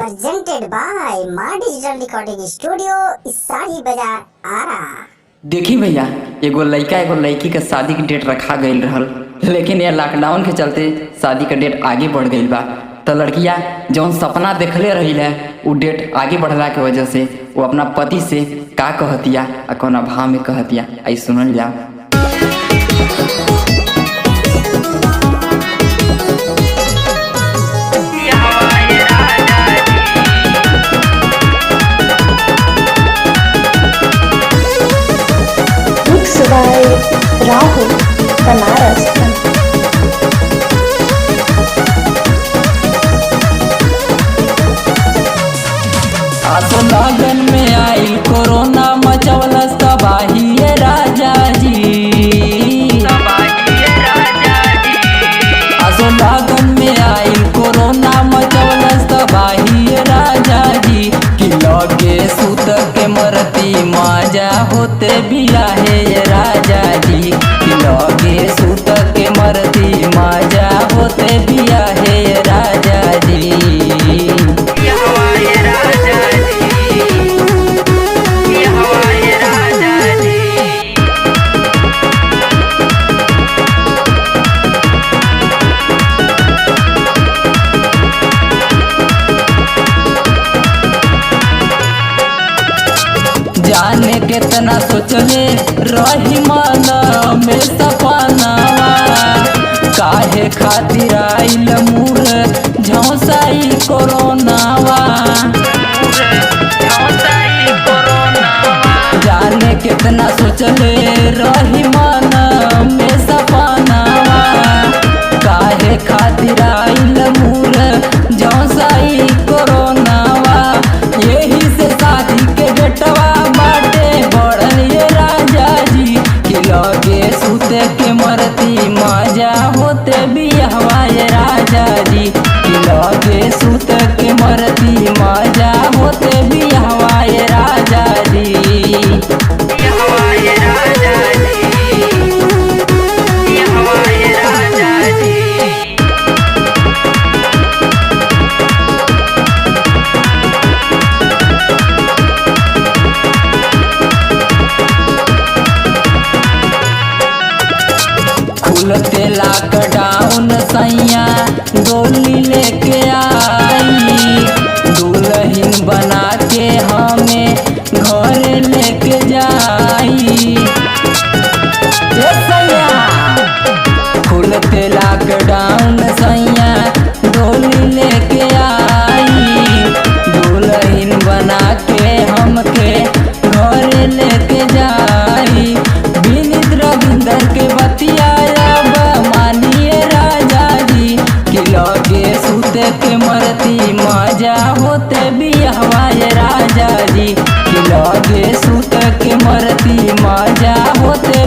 presented by माँ digital recording studio sari बाजार आरा। देखी भैया, एगो लड़का एगो लड़की के शादी के डेट रखा गई रहल, लेकिन ये लॉकडाउन के चलते शादी का डेट आगे बढ़ गई बा। तो लड़किया जौन सपना देखले रही है वो डेट आगे बढ़ला के वजह से वो अपना पति से का कहतिया और कौन भाव में कहतिया, आई सुनल जा। राहुल बनारस। आसो लगन में आई कोरोना मचवलस तबाही ये राजा जी। आसो लगन में आई कोरोना मचवलस तबाही ये राजा जी। कि लगे सुत के मरती माजा होते बिया है ये राजा जी। कि लगे सुत के मरती माजा होते बिया है ये राजा जी। जाने कितना सोचले रही मन में सपनावा। काहे खातिर आइल मुर झौसाई कोरोनावा। जाने कितना सोचले रही मन में सपनावा। काहे खातिर आइल मुर झौसाई कोरोनावा। यही से शादी के बेटवा लगे सुते के मरती मजा होते बियाहवा ये राजा जी। कि लगे सुते के मरती मजा होते बियाहवा ये राजा जी। खुलते लॉकडाउन सैया डोली लेके आई। दुल्हन बना के हमें घर लेके जाई। सैया खुलते लॉकडाउन सैया डोली लेके आई। दुल्हन बना के हमके घर लेके जाई। विनीत रविंदर के बतिया लगे सुते के मरती मजा होते बियाहवा ये राजा जी। कि लगे सुते के मरती मजा होते